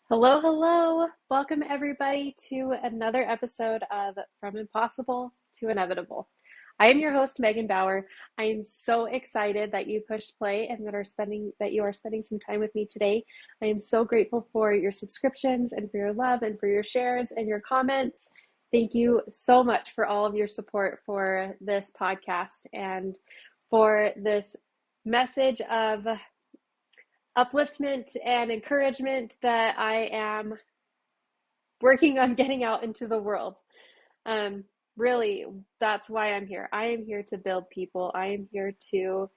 Hello, hello. Welcome everybody to another episode of From Impossible to Inevitable. I am your host, Megan Bauer. I am so excited that you pushed play and that you are spending some time with me today. I am so grateful for your subscriptions and for your love and for your shares and your comments. Thank you so much for all of your support for this podcast and for this message of upliftment and encouragement that I am working on getting out into the world. Um, really, that's why I'm here. I am here to build people. I am here to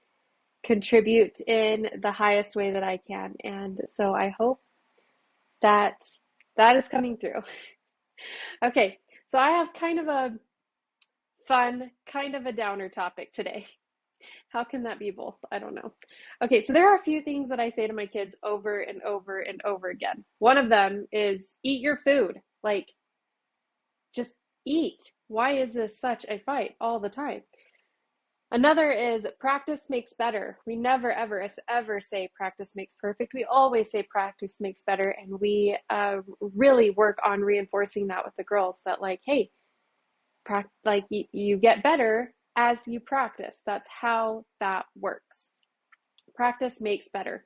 contribute in the highest way that I can. And so I hope that that is coming through. Okay, so I have kind of a fun, kind of a downer topic today. How can that be both? I don't know. Okay, so there are a few things that I say to my kids over and over and over again. One of them is eat your food. Like, just eat. Why is this such a fight all the time? Another is practice makes better. We never, ever say practice makes perfect. We always say practice makes better. And we really work on reinforcing that with the girls that, like, hey, you get better as you practice. That's how that works. Practice makes better.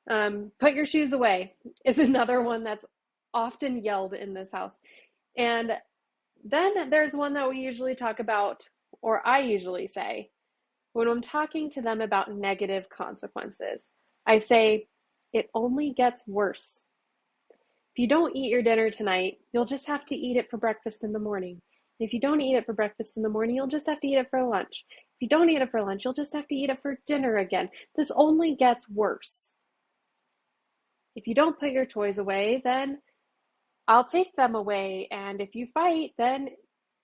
Put your shoes away is another one that's often yelled in this house. And then there's one that we usually talk about, or I usually say, when I'm talking to them about negative consequences. I say, it only gets worse. If you don't eat your dinner tonight, you'll just have to eat it for breakfast in the morning. If you don't eat it for breakfast in the morning, you'll just have to eat it for lunch. If you don't eat it for lunch, you'll just have to eat it for dinner again. This only gets worse. If you don't put your toys away, then I'll take them away. And if you fight, then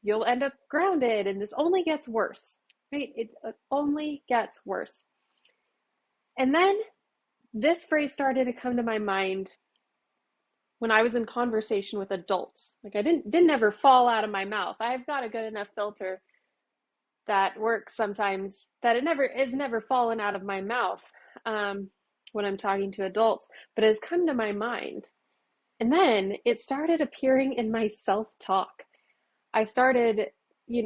you'll end up grounded. And this only gets worse, right? It only gets worse. And then this phrase started to come to my mind when I was in conversation with adults. Like, I didn't ever fall out of my mouth. I've got a good enough filter that works sometimes that it never fallen out of my mouth when I'm talking to adults, but it has come to my mind. And then it started appearing in my self-talk. I started,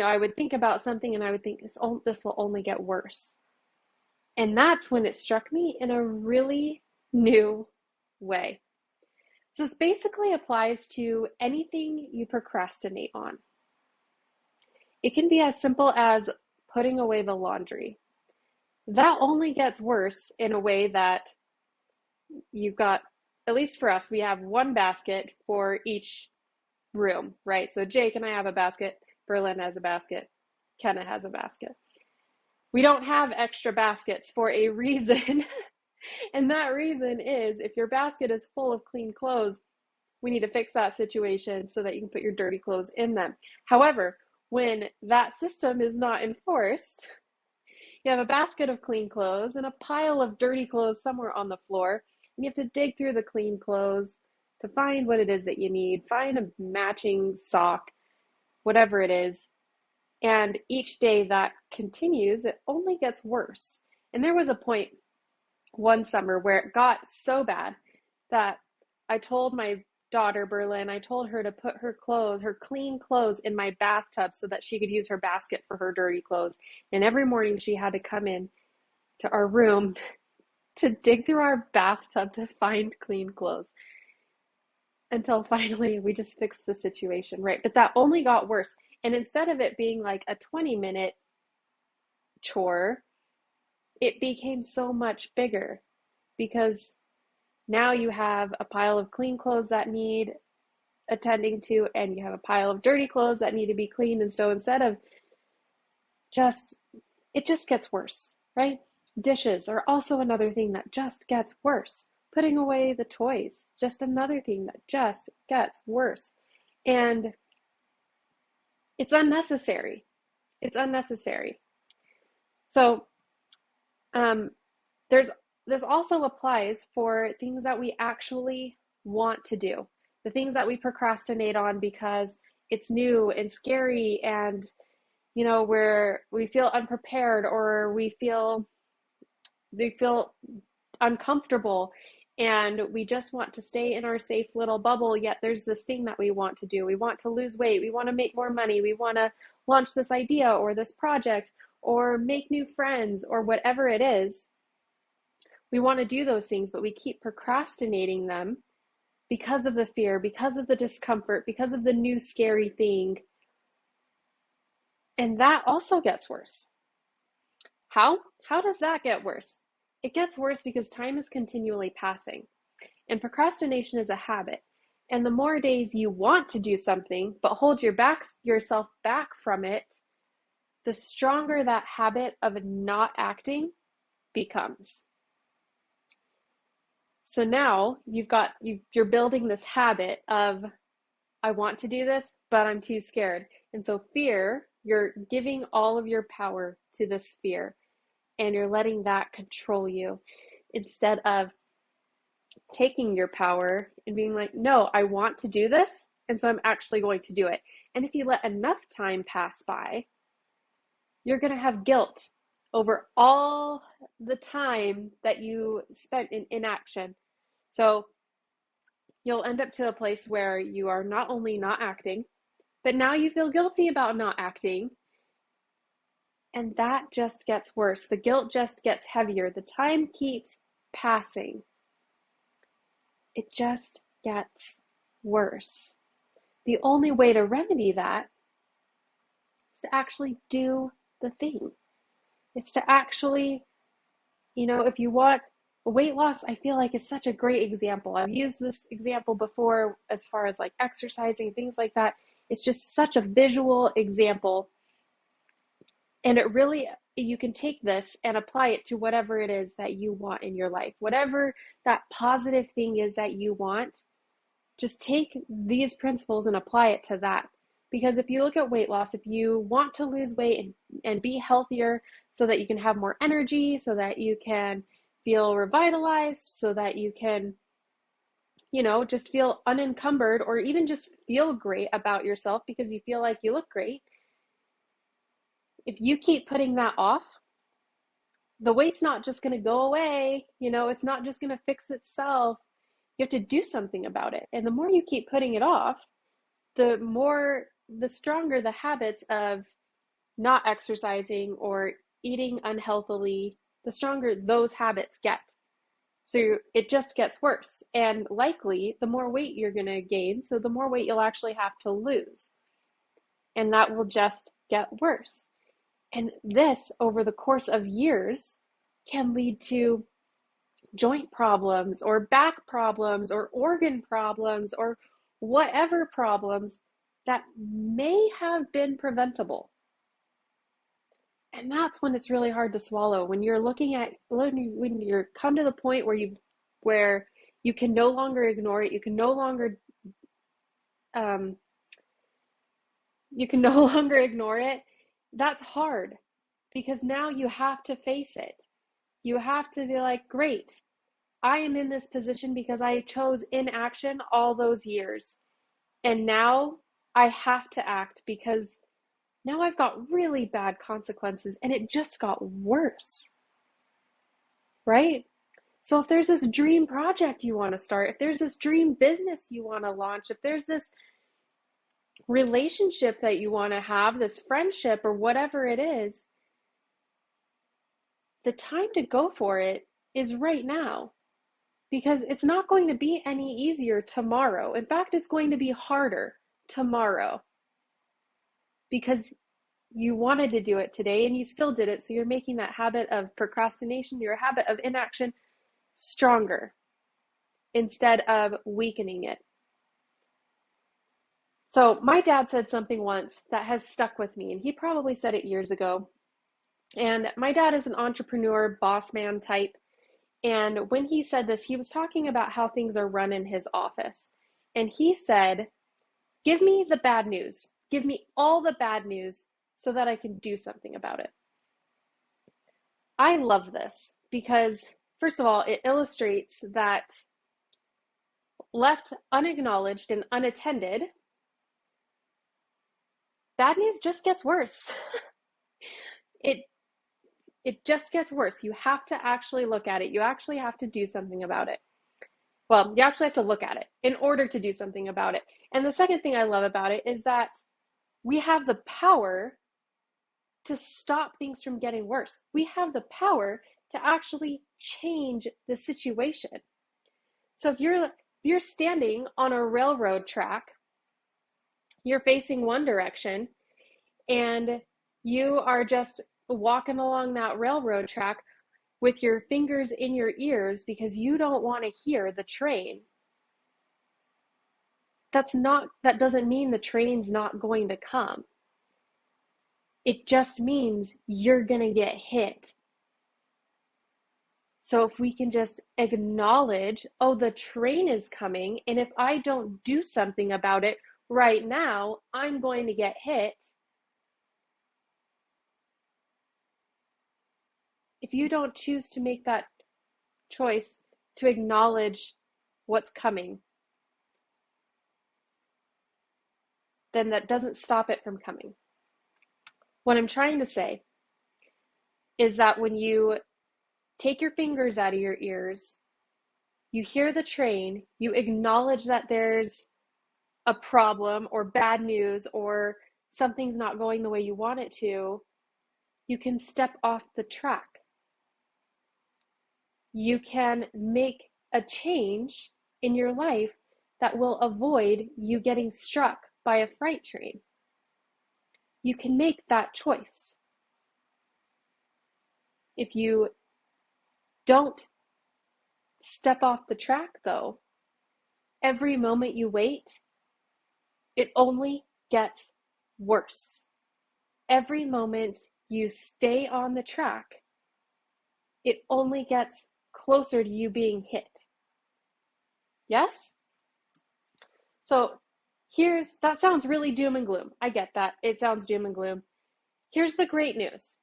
I would think about something and I would think this will only get worse. And that's when it struck me in a really new way. So this basically applies to anything you procrastinate on. It can be as simple as putting away the laundry. That only gets worse in a way that you've got, at least for us, we have one basket for each room, right? So Jake and I have a basket, Berlin has a basket, Kenna has a basket. We don't have extra baskets for a reason. And that reason is if your basket is full of clean clothes, we need to fix that situation so that you can put your dirty clothes in them. However, when that system is not enforced, you have a basket of clean clothes and a pile of dirty clothes somewhere on the floor, and you have to dig through the clean clothes to find what it is that you need, find a matching sock, whatever it is. And each day that continues, it only gets worse. And there was a point one summer where it got so bad that I told my daughter, Berlin, I told her to put her clean clothes in my bathtub so that she could use her basket for her dirty clothes. And every morning she had to come in to our room to dig through our bathtub to find clean clothes until finally we just fixed the situation, right? But that only got worse. And instead of it being like a 20-minute chore, it became so much bigger because now you have a pile of clean clothes that need attending to, and you have a pile of dirty clothes that need to be cleaned. And so instead of it just gets worse, right? Dishes are also another thing that just gets worse. Putting away the toys, just another thing that just gets worse. And it's unnecessary. It's unnecessary. So there's this also applies for things that we actually want to do, the things that we procrastinate on because it's new and scary, and where we feel unprepared or we feel uncomfortable. and we just want to stay in our safe little bubble, yet there's this thing that we want to do. We want to lose weight, we want to make more money, we want to launch this idea or this project or make new friends or whatever it is. We want to do those things, but we keep procrastinating them because of the fear, because of the discomfort, because of the new scary thing. And that also gets worse. How? How does that get worse? It gets worse because time is continually passing. And procrastination is a habit. And the more days you want to do something, but hold yourself back from it, the stronger that habit of not acting becomes. So now you're building this habit of, I want to do this, but I'm too scared. And so fear, you're giving all of your power to this fear, and you're letting that control you instead of taking your power and being like, no, I want to do this, and so I'm actually going to do it. And if you let enough time pass by, you're going to have guilt over all the time that you spent in inaction. So you'll end up to a place where you are not only not acting, but now you feel guilty about not acting. And that just gets worse. The guilt just gets heavier. The time keeps passing. It just gets worse. The only way to remedy that is to actually do the thing. It's to actually, if you want weight loss, I feel like is such a great example. I've used this example before as far as like exercising, things like that. It's just such a visual example. And it really, you can take this and apply it to whatever it is that you want in your life. Whatever that positive thing is that you want, just take these principles and apply it to that. Because if you look at weight loss, if you want to lose weight and be healthier so that you can have more energy, so that you can feel revitalized, so that you can, just feel unencumbered or even just feel great about yourself because you feel like you look great. If you keep putting that off, the weight's not just going to go away. It's not just going to fix itself. You have to do something about it. And the more you keep putting it off, the stronger the habits of not exercising or eating unhealthily, the stronger those habits get. So it just gets worse. And likely, the more weight you're going to gain, so the more weight you'll actually have to lose. And that will just get worse. And this, over the course of years, can lead to joint problems or back problems or organ problems or whatever problems that may have been preventable. And that's when it's really hard to swallow. When you're when you're come to the point where you can no longer ignore it, you can no longer ignore it. That's hard because now you have to face it. You have to be like, great, I am in this position because I chose inaction all those years. And now I have to act because now I've got really bad consequences and it just got worse. Right? So if there's this dream project you want to start, if there's this dream business you want to launch, if there's this relationship that you want to have, this friendship or whatever it is, the time to go for it is right now. Because it's not going to be any easier tomorrow. In fact, it's going to be harder tomorrow. Because you wanted to do it today and you still did it. So you're making that habit of procrastination, your habit of inaction, stronger instead of weakening it. So my dad said something once that has stuck with me, and he probably said it years ago. And my dad is an entrepreneur, boss man type. And when he said this, he was talking about how things are run in his office. And he said, give me the bad news. Give me all the bad news so that I can do something about it. I love this because, first of all, it illustrates that left unacknowledged and unattended, bad news just gets worse. It just gets worse. You have to actually look at it. You actually have to do something about it. Well, you actually have to look at it in order to do something about it. And the second thing I love about it is that we have the power to stop things from getting worse. We have the power to actually change the situation. So if you're standing on a railroad track, you're facing one direction, and you are just walking along that railroad track with your fingers in your ears because you don't want to hear the train. That doesn't mean the train's not going to come. It just means you're going to get hit. So if we can just acknowledge, oh, the train is coming, and if I don't do something about it right now, I'm going to get hit. If you don't choose to make that choice to acknowledge what's coming, then that doesn't stop it from coming. What I'm trying to say is that when you take your fingers out of your ears, you hear the train, you acknowledge that there's a problem or bad news or something's not going the way you want it to, you can step off the track. You can make a change in your life that will avoid you getting struck by a freight train. You can make that choice. If you don't step off the track, though, every moment you wait, it only gets worse. Every moment you stay on the track, it only gets closer to you being hit. Yes? So that sounds really doom and gloom. I get that. It sounds doom and gloom. Here's the great news.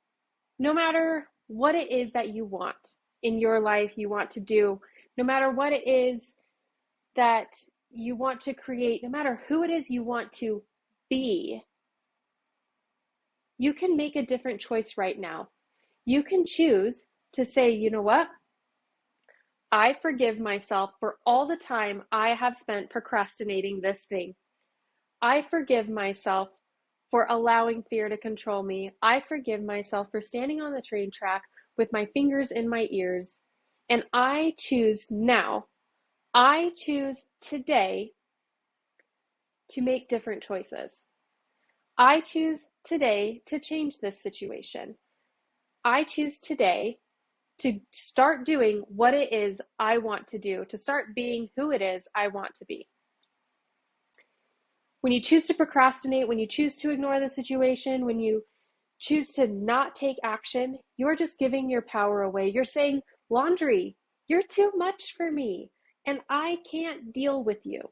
No matter what it is that you want in your life, you want to do, no matter what it is that you want to create, no matter who it is you want to be, you can make a different choice right now. You can choose to say, you know what? I forgive myself for all the time I have spent procrastinating this thing. I forgive myself for allowing fear to control me. I forgive myself for standing on the train track with my fingers in my ears. And I choose now, I choose today to make different choices. I choose today to change this situation. I choose today to start doing what it is I want to do, to start being who it is I want to be. When you choose to procrastinate, when you choose to ignore the situation, when you choose to not take action, you're just giving your power away. You're saying, laundry, you're too much for me, and I can't deal with you.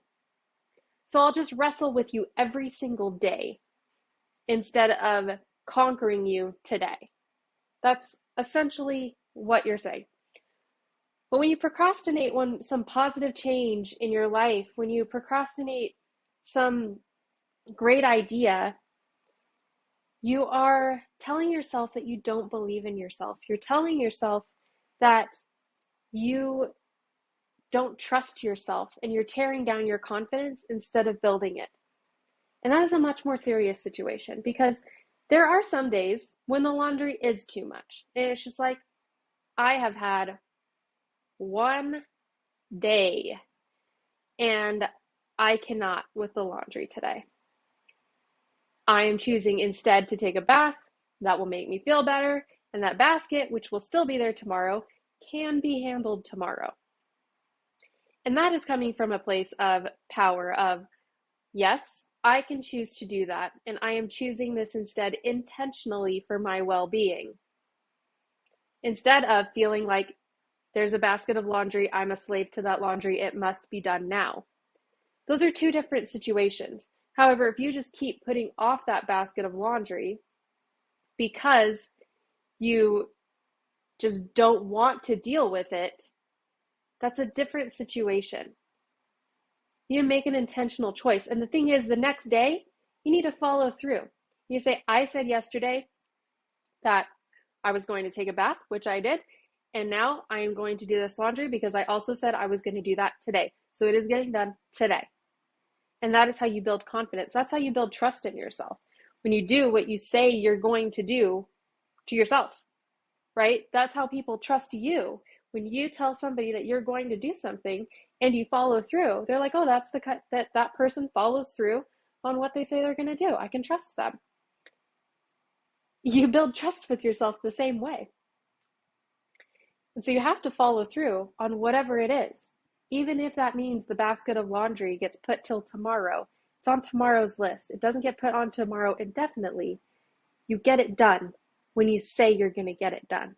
So I'll just wrestle with you every single day instead of conquering you today. That's essentially what you're saying. But when you procrastinate some positive change in your life, when you procrastinate some great idea, you are telling yourself that you don't believe in yourself. You're telling yourself that you don't trust yourself, and you're tearing down your confidence instead of building it. And that is a much more serious situation, because there are some days when the laundry is too much. And it's just like, I have had one day and I cannot with the laundry today. I am choosing instead to take a bath. That will make me feel better. And that basket, which will still be there tomorrow, can be handled tomorrow. And that is coming from a place of power of, yes, I can choose to do that. And I am choosing this instead intentionally for my well-being. Instead of feeling like there's a basket of laundry, I'm a slave to that laundry, it must be done now. Those are two different situations. However, if you just keep putting off that basket of laundry because you just don't want to deal with it, that's a different situation. You need to make an intentional choice. And the thing is, the next day, you need to follow through. You say, I said yesterday that I was going to take a bath, which I did, And now I am going to do this laundry because I also said I was going to do that today. So it is getting done today. And that is how you build confidence. That's how you build trust in yourself. When you do what you say you're going to do to yourself, right? That's how people trust you. When you tell somebody that you're going to do something and you follow through, they're like, oh, that's that person follows through on what they say they're going to do. I can trust them. You build trust with yourself the same way. And so you have to follow through on whatever it is. Even if that means the basket of laundry gets put till tomorrow, it's on tomorrow's list. It doesn't get put on tomorrow indefinitely. You get it done when you say you're going to get it done.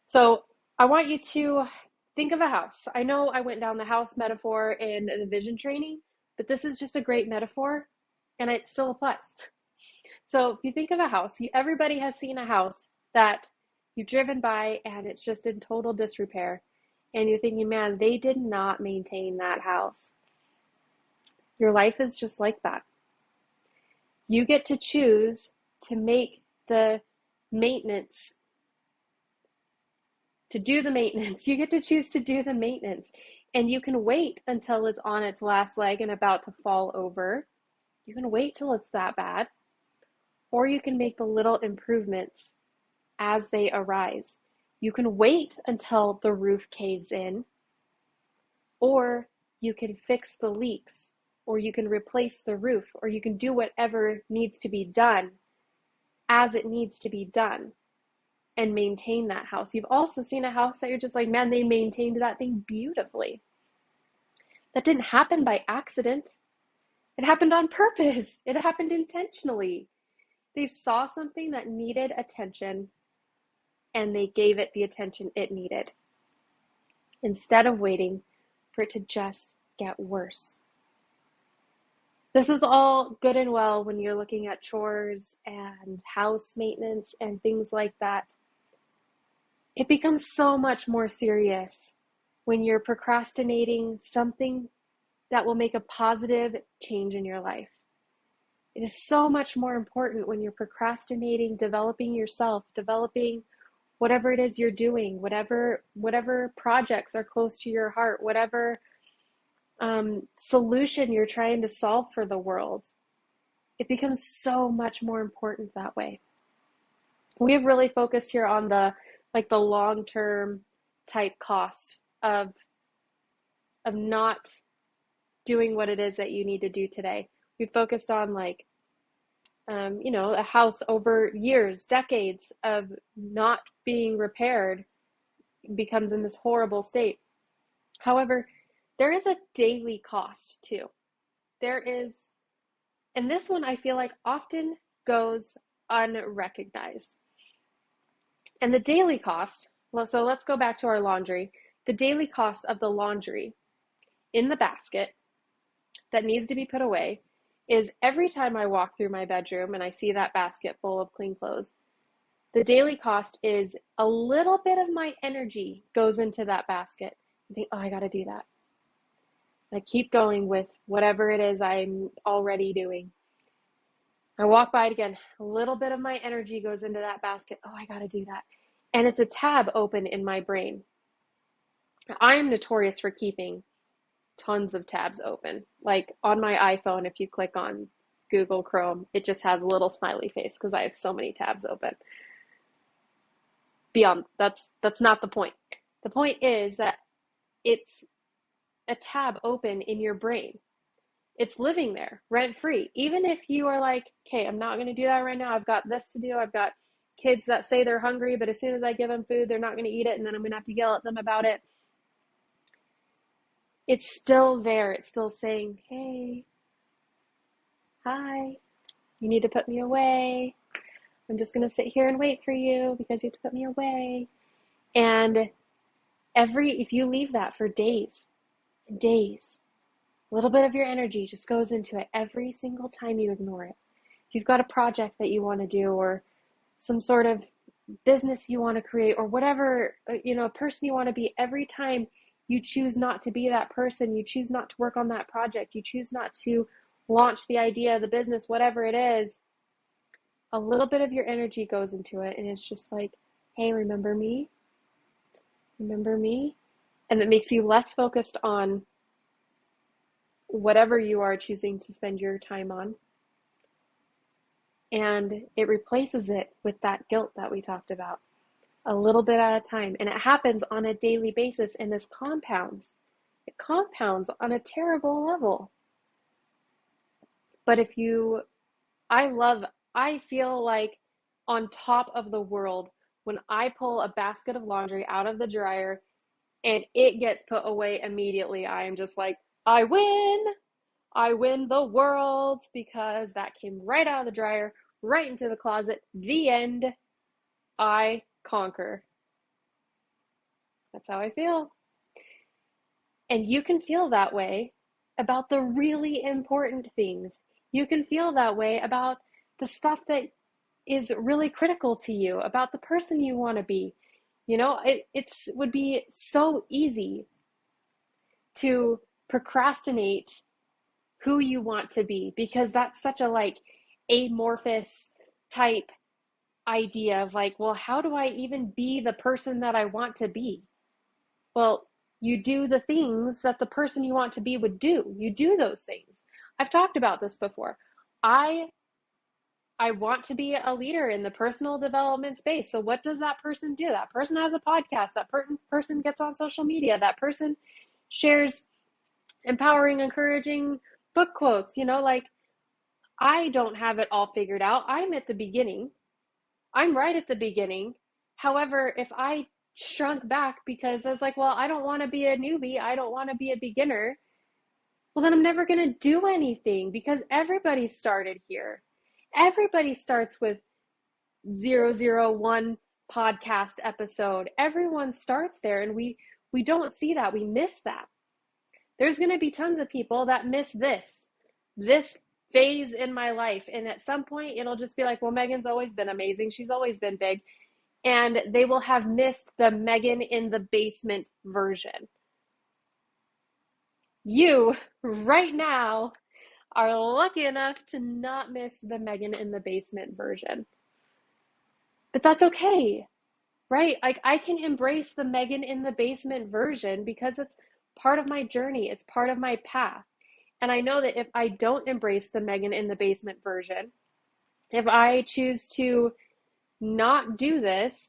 So I want you to think of a house. I know I went down the house metaphor in the vision training, but this is just a great metaphor and it still applies. So if you think of a house, everybody has seen a house that you've driven by and it's just in total disrepair. And you're thinking, man, they did not maintain that house. Your life is just like that. You get to choose to make the maintenance, to do the maintenance. You get to choose to do the maintenance. And you can wait until it's on its last leg and about to fall over. You can wait till it's that bad. Or you can make the little improvements as they arise. You can wait until the roof caves in, or you can fix the leaks, or you can replace the roof, or you can do whatever needs to be done as it needs to be done and maintain that house. You've also seen a house that you're just like, man, they maintained that thing beautifully. That didn't happen by accident. It happened on purpose. It happened intentionally. They saw something that needed attention and they gave it the attention it needed instead of waiting for it to just get worse. This is all good and well when you're looking at chores and house maintenance and things like that. It becomes so much more serious when you're procrastinating something that will make a positive change in your life. It is so much more important when you're procrastinating, developing yourself, developing whatever it is you're doing, whatever projects are close to your heart, whatever solution you're trying to solve for the world. It becomes so much more important that way. We have really focused here on the long-term type cost of not doing what it is that you need to do today. We focused on a house over years, decades of not being repaired becomes in this horrible state. However, there is a daily cost too. There is, and this one I feel like often goes unrecognized. And the daily cost, so let's go back to our laundry. The daily cost of the laundry in the basket that needs to be put away is every time I walk through my bedroom and I see that basket full of clean clothes, the daily cost is a little bit of my energy goes into that basket. I think, oh, I got to do that. I keep going with whatever it is I'm already doing. I walk by it again. A little bit of my energy goes into that basket. Oh, I got to do that. And it's a tab open in my brain. I am notorious for keeping tons of tabs open. Like on my iPhone, if you click on Google Chrome, it just has a little smiley face because I have so many tabs open. Beyond, that's not the point. The point is that it's a tab open in your brain. It's living there rent free. Even if you are like, okay, I'm not going to do that right now. I've got this to do. I've got kids that say they're hungry, but as soon as I give them food, they're not going to eat it. And then I'm going to have to yell at them about it. It's still there. It's still saying, hey, hi, you need to put me away. I'm just going to sit here and wait for you because you have to put me away. And if you leave that for days, a little bit of your energy just goes into it every single time you ignore it. If you've got a project that you want to do or some sort of business you want to create or whatever, a person you want to be, every time you choose not to be that person, you choose not to work on that project, you choose not to launch the idea, the business, whatever it is, a little bit of your energy goes into it. And it's just like, Hey, remember me? Remember me? And it makes you less focused on whatever you are choosing to spend your time on. And it replaces it with that guilt that we talked about, a little bit at a time. And it happens on a daily basis, and this compounds. It compounds on a terrible level. But if you, I feel like on top of the world when I pull a basket of laundry out of the dryer and it gets put away immediately. I am just like, I win. I win the world because that came right out of the dryer, right into the closet. The end. I conquer. That's how I feel. And you can feel that way about the really important things. You can feel that way about the stuff that is really critical to you, about the person you want to be. You know, it's would be so easy to procrastinate who you want to be because that's such a like amorphous type idea of like, well, how do I even be the person that I want to be? Well, you do the things that the person you want to be would do. You do those things. I've talked about this before. I I want to be a leader in the personal development space. So what does that person do? That person has a podcast. That person gets on social media. That person shares empowering, encouraging book quotes. You know, like I don't have it all figured out. I'm at the beginning. I'm right at the beginning. However, if I shrunk back because I was like, well, I don't want to be a newbie, I don't want to be a beginner, well, then I'm never going to do anything because everybody started here. Everybody starts with 001 podcast episode. Everyone starts there, and we don't see that. We miss that. There's going to be tons of people that miss this phase in my life, and at some point it'll just be like, well, Megan's always been amazing, she's always been big, and they will have missed the Megan in the basement version. You right now are lucky enough to not miss the Megan in the basement version, but that's okay, right? Like I can embrace the Megan in the basement version because it's part of my journey, it's part of my path. And I know that if I don't embrace the Megan in the basement version, if I choose to not do this,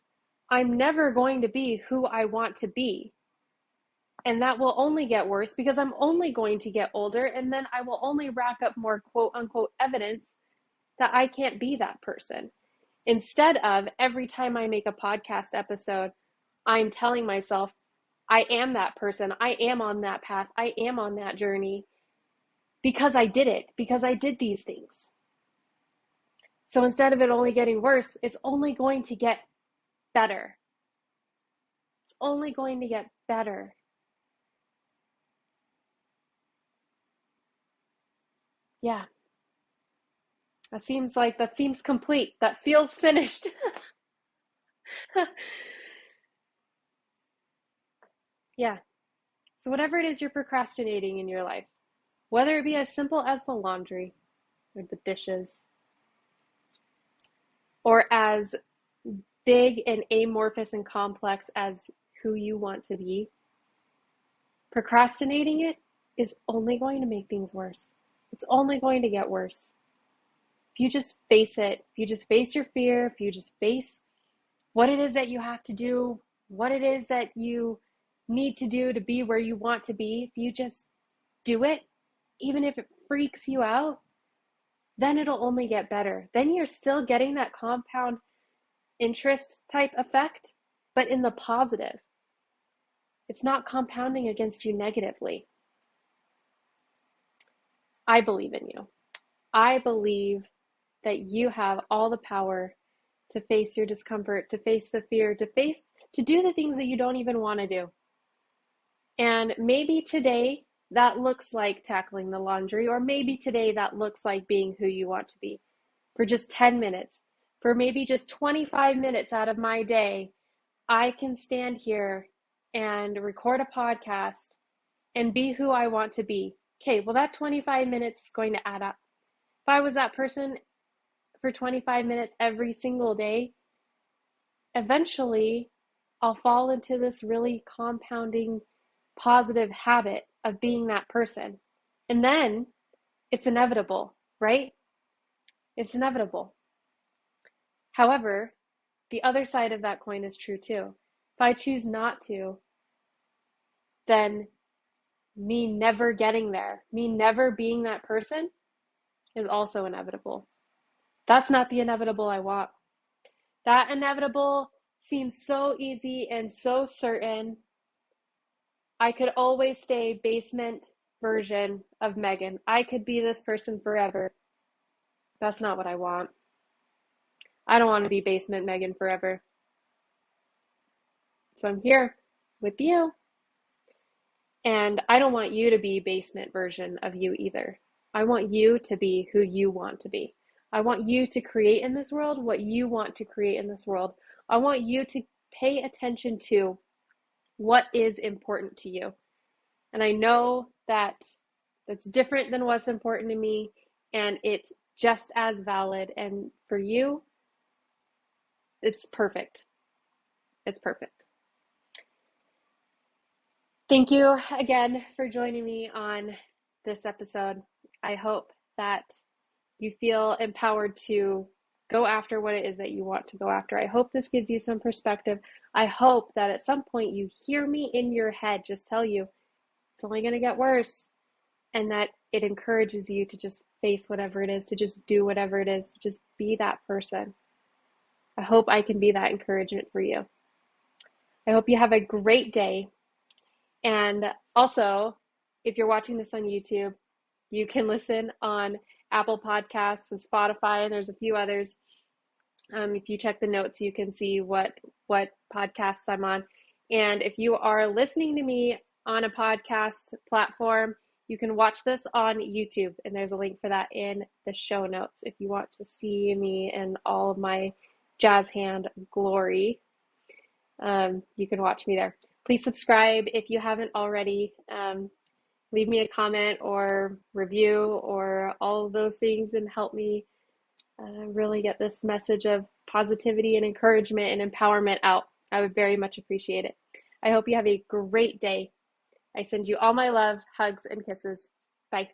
I'm never going to be who I want to be. And that will only get worse because I'm only going to get older, and then I will only rack up more quote unquote evidence that I can't be that person. Instead of every time I make a podcast episode, I'm telling myself, I am that person. I am on that path. I am on that journey because I did it, because I did these things. So instead of it only getting worse, it's only going to get better. It's only going to get better. Yeah, that seems complete. That feels finished. Yeah. So whatever it is you're procrastinating in your life, whether it be as simple as the laundry or the dishes, or as big and amorphous and complex as who you want to be, procrastinating it is only going to make things worse. It's only going to get worse. If you just face it, if you just face your fear, if you just face what it is that you have to do, what it is that you need to do to be where you want to be, if you just do it, even if it freaks you out, then it'll only get better. Then you're still getting that compound interest type effect, but in the positive. It's not compounding against you negatively. I believe in you. I believe that you have all the power to face your discomfort, to face the fear, to do the things that you don't even want to do. And maybe today that looks like tackling the laundry, or maybe today that looks like being who you want to be for just 10 minutes. For maybe just 25 minutes out of my day, I can stand here and record a podcast and be who I want to be. Okay, well, that 25 minutes is going to add up. If I was that person for 25 minutes every single day, eventually I'll fall into this really compounding positive habit of being that person. And then it's inevitable, right? It's inevitable. However, the other side of that coin is true too. If I choose not to, then me never getting there, me never being that person is also inevitable. That's not the inevitable I want. That inevitable seems so easy and so certain. I could always stay basement version of Megan. I could be this person forever. That's not what I want. I don't want to be basement Megan forever. So I'm here with you. And I don't want you to be basement version of you either. I want you to be who you want to be. I want you to create in this world what you want to create in this world. I want you to pay attention to what is important to you. And I know that that's different than what's important to me, and it's just as valid. And for you, it's perfect. It's perfect. Thank you again for joining me on this episode. I hope that you feel empowered to go after what it is that you want to go after. I hope this gives you some perspective. I hope that at some point you hear me in your head just tell you it's only going to get worse, and that it encourages you to just face whatever it is, to just do whatever it is, to just be that person. I hope I can be that encouragement for you. I hope you have a great day. And also, if you're watching this on YouTube, you can listen on Apple Podcasts and Spotify, and there's a few others. If you check the notes, you can see what podcasts I'm on. And if you are listening to me on a podcast platform, you can watch this on YouTube, and there's a link for that in the show notes if you want to see me in all of my jazz hand glory. You can watch me there. Please subscribe if you haven't already. Leave me a comment or review or all of those things and help me really get this message of positivity and encouragement and empowerment out. I would very much appreciate it. I hope you have a great day. I send you all my love, hugs, and kisses. Bye.